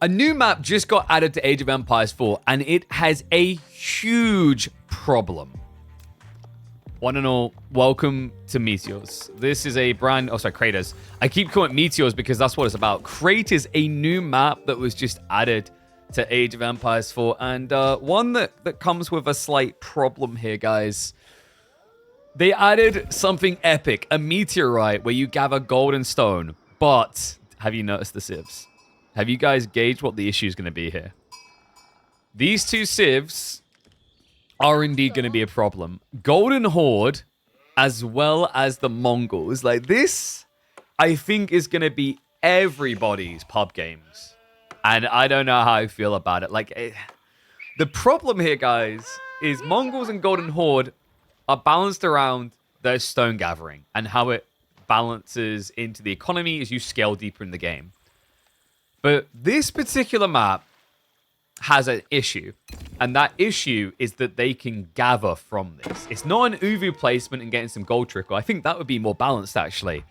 A new map just got added to Age of Empires 4, and it has a huge problem. One and all, welcome to Meteors. This is a brand... Oh, sorry, Craters. I keep calling it Meteors because that's what it's about. Crate is a new map that was just added to Age of Empires 4, and one that comes with a slight problem here, guys. They added something epic, a meteorite, where you gather gold and stone. But have you noticed the civs? Have you guys gauged what the issue is going to be here? These two civs are indeed going to be a problem. Golden Horde, as well as the Mongols. Like this, I think is going to be everybody's pub games. And I don't know how I feel about it. The problem here, guys, is Mongols and Golden Horde are balanced around their stone gathering and how it balances into the economy as you scale deeper in the game. But this particular map has an issue, and that issue is that they can gather from this. It's not an Uvu placement and getting some gold trickle. I think that would be more balanced, actually.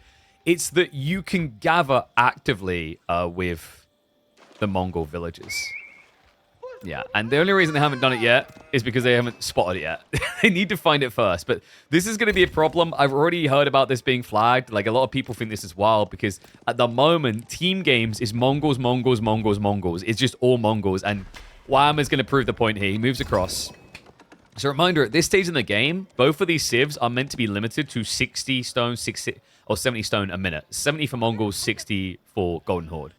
It's that you can gather actively with the Mongol villages. Yeah, and the only reason they haven't done it yet is because they haven't spotted it yet. They need to find it first. But this is going to be a problem. I've already heard about this being flagged. Like, a lot of people think this is wild because at the moment, team games is Mongols, Mongols, Mongols, Mongols. It's just all Mongols. And Wham is going to prove the point here. He moves across. So, reminder, at this stage in the game, both of these civs are meant to be limited to 60 stone, 60, or 70 stone a minute. 70 for Mongols, 60 for Golden Horde.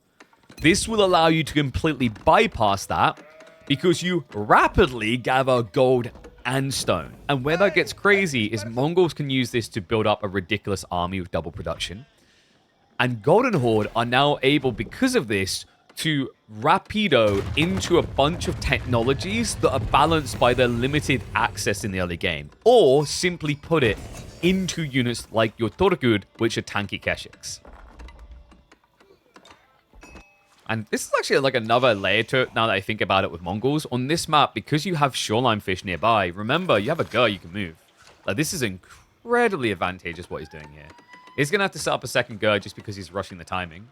This will allow you to completely bypass that, because you rapidly gather gold and stone. And where that gets crazy is Mongols can use this to build up a ridiculous army with double production. And Golden Horde are now able, because of this, to rapido into a bunch of technologies that are balanced by their limited access in the early game. Or, simply put it, into units like your Torgud, which are tanky Keshiks. And this is actually like another layer to it now that I think about it with Mongols. On this map, because you have shoreline fish nearby, remember, you have a Gur you can move. Like, this is incredibly advantageous what he's doing here. He's going to have to set up a second Gur just because he's rushing the timing.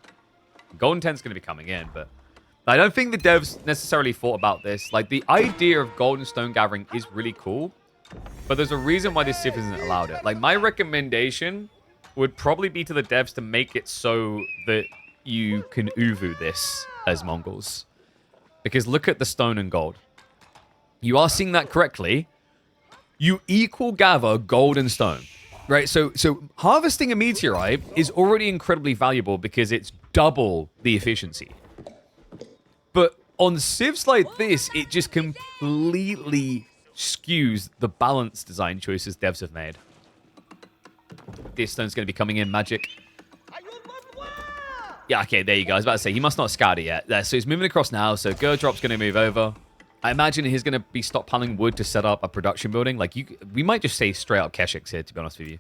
Golden Tent's going to be coming in, but I don't think the devs necessarily thought about this. Like, the idea of golden stone gathering is really cool, but there's a reason why this civ isn't allowed it. Like, my recommendation would probably be to the devs to make it so that you can Uvu this as Mongols. Because look at the stone and gold. You are seeing that correctly. You equal gather gold and stone. Right? So harvesting a meteorite is already incredibly valuable because it's double the efficiency. But on civs like this, it just completely skews the balance design choices devs have made. This stone's going to be coming in, magic. Yeah, okay, there you go. I was about to say, he must not scout it yet. There, so he's moving across now, so Gurdrop's going to move over. I imagine he's going to be stockpiling wood to set up a production building. Like, we might just say straight up Keshiks here, to be honest with you.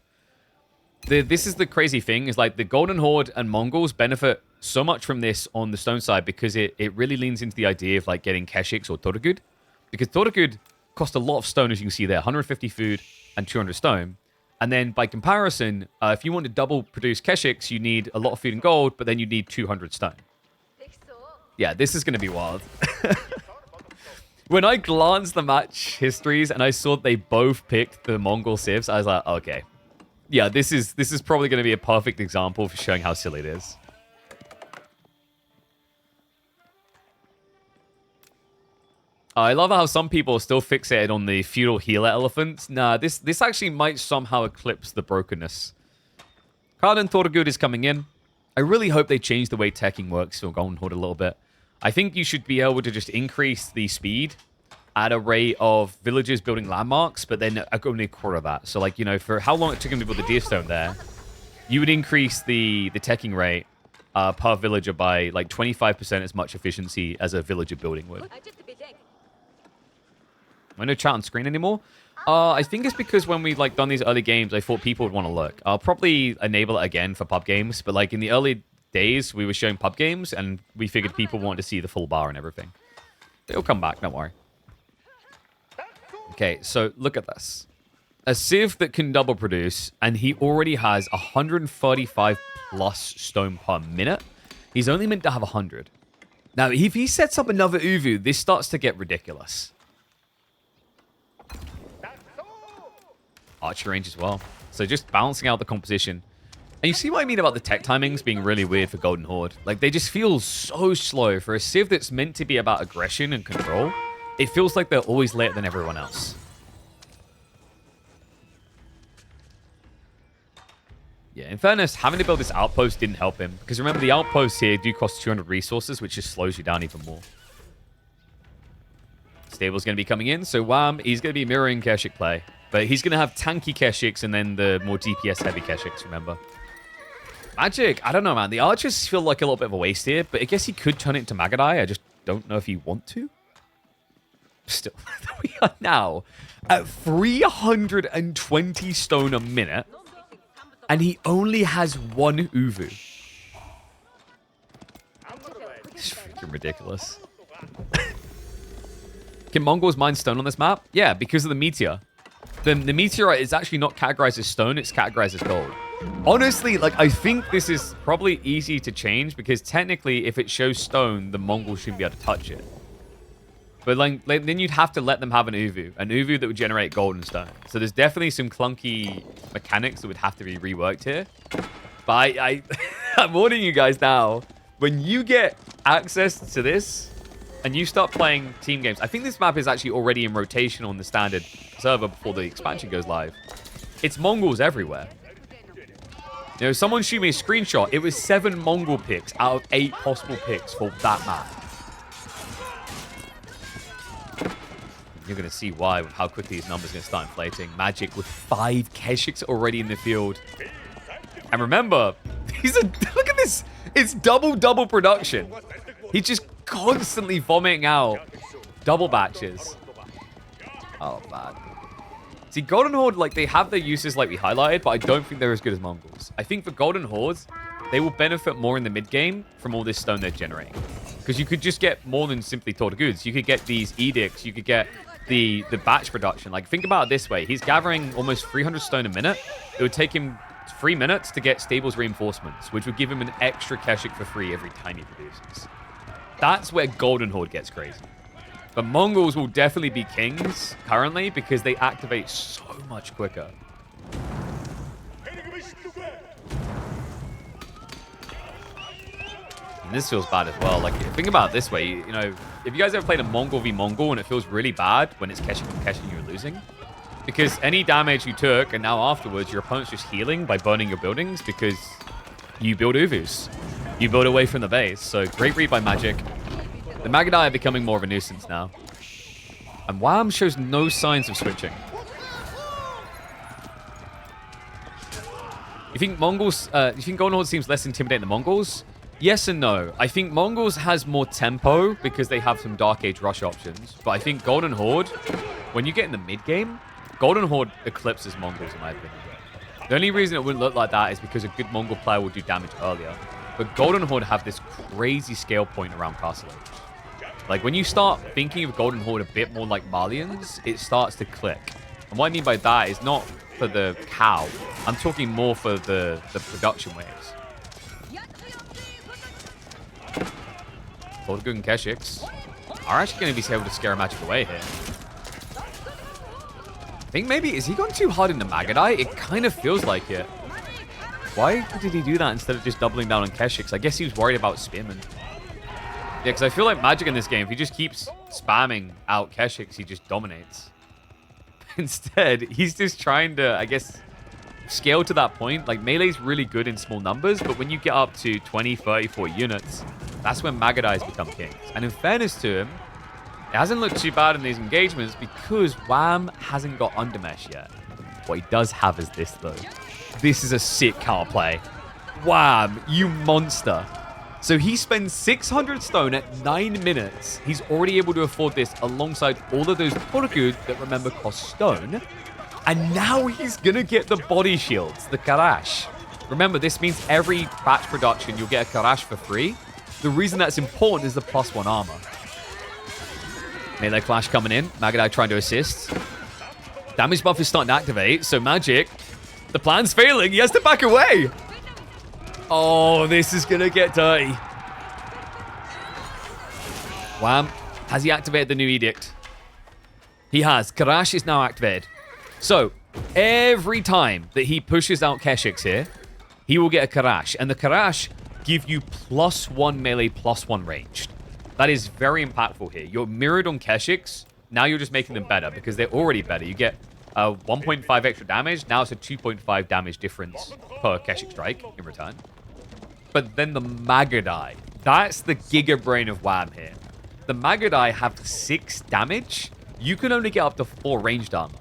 This is the crazy thing, is like the Golden Horde and Mongols benefit so much from this on the stone side because it really leans into the idea of like getting Keshiks or Torgud. Because Torgud cost a lot of stone, as you can see there, 150 food and 200 stone. And then, by comparison, if you want to double produce Keshiks, you need a lot of food and gold, but then you need 200 stone. Yeah, this is going to be wild. When I glanced the match histories and I saw they both picked the Mongol civs, I was like, okay. Yeah, this is probably going to be a perfect example for showing how silly it is. I love how some people are still fixated on the feudal healer elephants. Nah, this actually might somehow eclipse the brokenness. Kardin Thorgud is coming in. I really hope they change the way teching works for Golden Horde a little bit. I think you should be able to just increase the speed at a rate of villagers building landmarks, but then only a quarter of that. So, like, you know, for how long it took him to build the deer stone there, you would increase the teching rate per villager by, like, 25% as much efficiency as a villager building would. I no chat on screen anymore. I think it's because when we like done these early games, I thought people would want to look. I'll probably enable it again for pub games, but like in the early days, we were showing pub games, and we figured people wanted to see the full bar and everything. It'll come back, don't worry. Okay, so look at this. A civ that can double produce, and he already has 135 plus stone per minute. He's only meant to have 100. Now, if he sets up another Uvu, this starts to get ridiculous. Archer range as well. So just balancing out the composition. And you see what I mean about the tech timings being really weird for Golden Horde? Like, they just feel so slow. For a Civ that's meant to be about aggression and control, it feels like they're always later than everyone else. Yeah, in fairness, having to build this outpost didn't help him. Because remember, the outposts here do cost 200 resources, which just slows you down even more. Stable's going to be coming in, so Wham, he's going to be mirroring Keshik play. But he's going to have tanky Keshiks and then the more DPS-heavy Keshiks, remember. Magic, I don't know, man. The archers feel like a little bit of a waste here, but I guess he could turn it into Magadai. I just don't know if you want to. Still, we are now at 320 stone a minute. And he only has one Uvu. It's freaking ridiculous. Can Mongols mine stone on this map? Yeah, because of the meteor. The meteorite is actually not categorized as stone, it's categorized as gold. Honestly, like, I think this is probably easy to change because technically, if it shows stone, the Mongols shouldn't be able to touch it. But like, then you'd have to let them have an Uvu that would generate gold and stone. So there's definitely some clunky mechanics that would have to be reworked here. But I'm warning you guys now, when you get access to this and you start playing team games, I think this map is actually already in rotation on the standard server before the expansion goes live. It's Mongols everywhere. You know, someone showed me a screenshot. It was 7 Mongol picks out of 8 possible picks for that map. You're going to see why, with how quickly these numbers are going to start inflating. Magic with 5 Keshiks already in the field. And remember, look at this. It's double production. He's just constantly vomiting out double batches. Oh, man. See, Golden Horde, like, they have their uses like we highlighted, but I don't think they're as good as Mongols. I think for Golden Hordes, they will benefit more in the mid-game from all this stone they're generating. Because you could just get more than simply Taught Goods. You could get these edicts. You could get the batch production. Like, think about it this way. He's gathering almost 300 stone a minute. It would take him 3 minutes to get Stable's reinforcements, which would give him an extra Keshik for free every time he produces. That's where Golden Horde gets crazy. But Mongols will definitely be kings currently because they activate so much quicker. And this feels bad as well. Like, think about it this way. You know, if you guys ever played a Mongol v Mongol and it feels really bad when it's Keshik and Keshik and you're losing. Because any damage you took and now afterwards your opponent's just healing by burning your buildings because you build Uvus. You build away from the base. So great read by Magic. The Magadai are becoming more of a nuisance now. And Wham shows no signs of switching. You think Golden Horde seems less intimidating than Mongols? Yes and no. I think Mongols has more tempo because they have some Dark Age rush options. But I think Golden Horde, when you get in the mid-game, Golden Horde eclipses Mongols in my opinion. The only reason it wouldn't look like that is because a good Mongol player will do damage earlier. But Golden Horde have this crazy scale point around Castle Age. Like, when you start thinking of Golden Horde a bit more like Malians, it starts to click. And what I mean by that is not for the cow. I'm talking more for the production waves. Horde and Keshiks are actually going to be able to scare Magic away here. I think maybe, is he gone too hard into Magadai? It kind of feels like it. Why did he do that instead of just doubling down on Keshiks? I guess he was worried about Spearman. Yeah, because I feel like Magic in this game, if he just keeps spamming out Keshiks, he just dominates. Instead, he's just trying to, I guess, scale to that point. Like, Melee's really good in small numbers, but when you get up to 20, 30, 40 units, that's when Magadais become kings. And in fairness to him, it hasn't looked too bad in these engagements because Wham hasn't got Undermesh yet. What he does have is this, though. This is a sick counterplay. Wham, you monster. So he spends 600 stone at 9 minutes. He's already able to afford this alongside all of those Portagood that, remember, cost stone. And now he's going to get the body shields, the Kharash. Remember, this means every batch production, you'll get a Kharash for free. The reason that's important is the +1 armor. Melee Clash coming in. Magadai trying to assist. Damage buff is starting to activate. So Magic, the plan's failing. He has to back away. Oh, this is going to get dirty. Wham. Has he activated the new edict? He has. Kharash is now activated. So, every time that he pushes out Keshiks here, he will get a Kharash. And the Kharash give you +1 melee, +1 ranged. That is very impactful here. You're mirrored on Keshiks. Now you're just making them better because they're already better. You get 1.5 extra damage. Now it's a 2.5 damage difference per Keshik strike in return. But then the Magadai. That's the Giga Brain of Wham here. The Magadai have 6 damage. You can only get up to 4 ranged armor.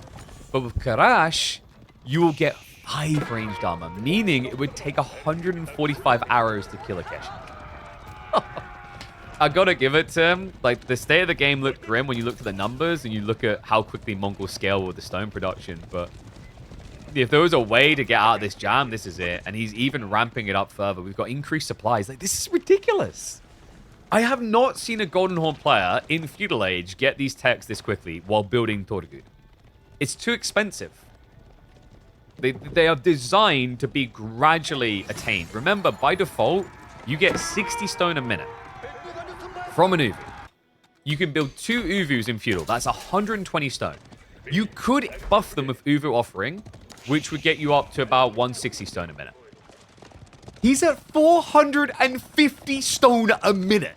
But with Kharash, you will get 5 ranged armor, meaning it would take 145 arrows to kill a Keshik. I gotta give it to him. Like, the state of the game looked grim when you looked at the numbers and you look at how quickly Mongols scale with the stone production. But if there was a way to get out of this jam, this is it. And he's even ramping it up further. We've got increased supplies. Like, this is ridiculous. I have not seen a Golden Horn player in Feudal Age get these techs this quickly while building Torgud. It's too expensive. They are designed to be gradually attained. Remember, by default, you get 60 stone a minute from an Uvu. You can build 2 Uvus in Feudal. That's 120 stone. You could buff them with Uvu Offering, which would get you up to about 160 stone a minute. He's at 450 stone a minute.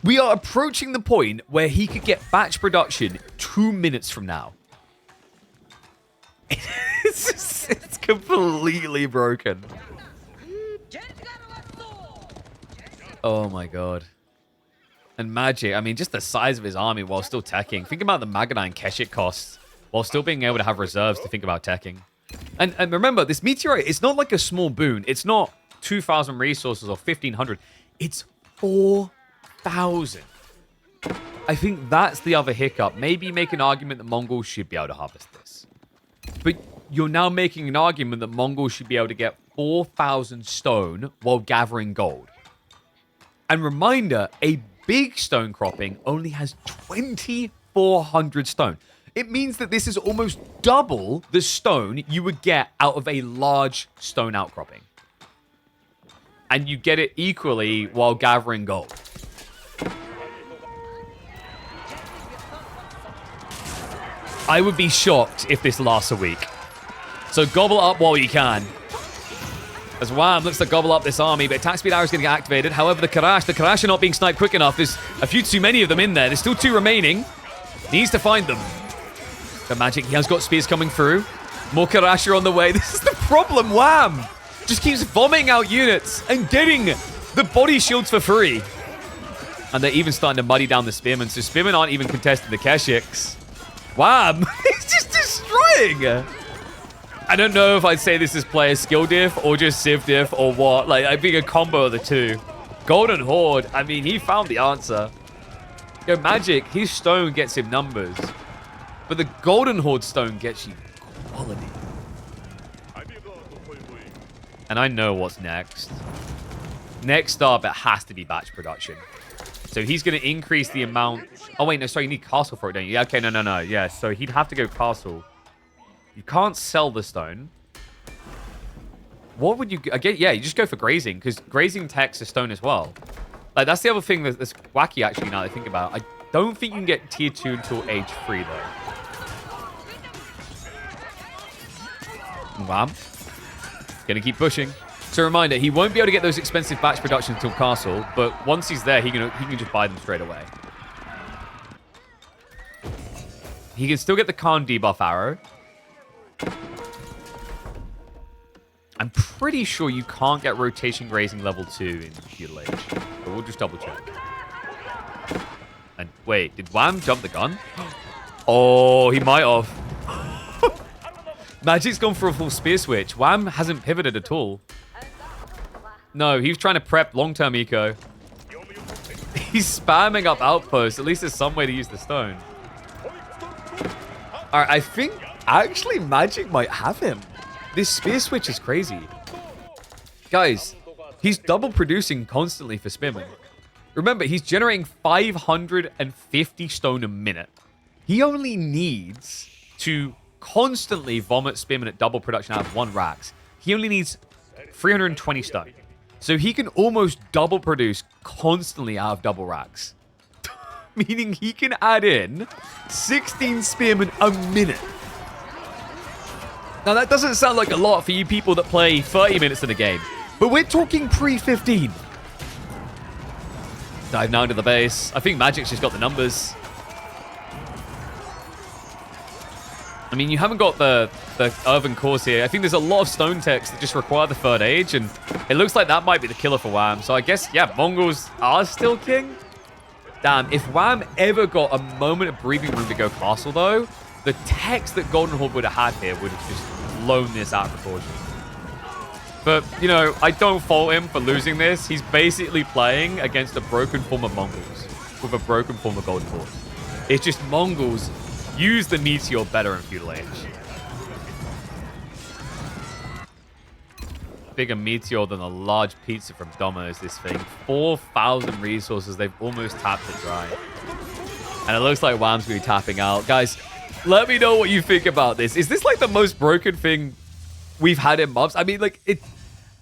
We are approaching the point where he could get batch production 2 minutes from now. It's completely broken. Oh my god. And Magic, I mean, just the size of his army while still teching. Think about the Magadai and Keshik costs while still being able to have reserves to think about teching. And remember, this meteorite, it's not like a small boon. It's not 2,000 resources or 1,500. It's 4,000. I think that's the other hiccup. Maybe make an argument that Mongols should be able to harvest this. But you're now making an argument that Mongols should be able to get 4,000 stone while gathering gold. And reminder, a big stone cropping only has 2,400 stone. It means that this is almost double the stone you would get out of a large stone outcropping. And you get it equally while gathering gold. I would be shocked if this lasts a week. So gobble up while you can. As Wham looks to gobble up this army, but attack speed arrow is going to get activated. However, the Kharash are not being sniped quick enough. There's a few too many of them in there. There's still 2 remaining. Needs to find them. The Magic, he has got spears coming through. More Kharash are on the way. This is the problem, Wham! Just keeps vomiting out units and getting the body shields for free. And they're even starting to muddy down the Spearmen, so Spearmen aren't even contesting the Keshiks. Wham! He's just destroying! I don't know if I'd say this is player skill diff or just civ diff or what. Like, I think a combo of the two. Golden Horde, I mean, he found the answer. Yo, Magic, his stone gets him numbers. But the Golden Horde stone gets you quality. And I know what's next. Next up, it has to be batch production. So he's going to increase the amount... Oh, wait, no, sorry, you need castle for it, don't you? Yeah, okay, no. Yeah, so he'd have to go castle. You can't sell the stone. What would you... Again, yeah, you just go for grazing, because grazing techs is stone as well. Like, that's the other thing that's wacky, actually, now that I think about it. I don't think you can get tier 2 until age 3, though. Wham. Gonna keep pushing. So reminder, he won't be able to get those expensive batch productions until castle, but once he's there, he can just buy them straight away. He can still get the Khan debuff arrow. I'm pretty sure you can't get rotation grazing level 2 in Feudal Age, but we'll just double check. And wait, did Wham jump the gun? Oh, he might have. Magic's gone for a full spear switch. Wham hasn't pivoted at all. No, he's trying to prep long-term eco. He's spamming up outposts. At least there's some way to use the stone. Alright, I think actually Magic might have him. This spear switch is crazy. Guys, he's double producing constantly for Spearman. Remember, he's generating 550 stone a minute. He only needs to constantly vomit Spearman at double production out of 1 racks. He only needs 320 stone. So he can almost double produce constantly out of double racks. Meaning he can add in 16 spearmen a minute. Now that doesn't sound like a lot for you people that play 30 minutes in a game. But we're talking pre-15. Dive now into the base. I think Magic's just got the numbers. I mean, you haven't got the earthen cores here. I think there's a lot of stone techs that just require the third age, and it looks like that might be the killer for Wham. So I guess, yeah, Mongols are still king. Damn, if Wham ever got a moment of breathing room to go castle, though, the techs that Golden Horde would have had here would have just blown this out of proportion. But, you know, I don't fault him for losing this. He's basically playing against a broken form of Mongols with a broken form of Golden Horde. It's just Mongols use the meteor better in feudal age. Bigger meteor than a large pizza from Domino's, this thing. 4,000 resources. They've almost tapped it dry. And it looks like Wham's going to be tapping out. Guys, let me know what you think about this. Is this like the most broken thing we've had in mobs? I mean, like,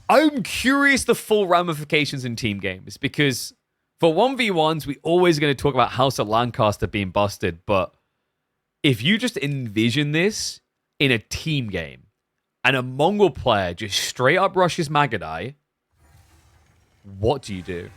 I'm curious the full ramifications in team games, because for 1v1s, we're always going to talk about House of Lancaster being busted, but if you just envision this in a team game and a Mongol player just straight up rushes Magadai, what do you do?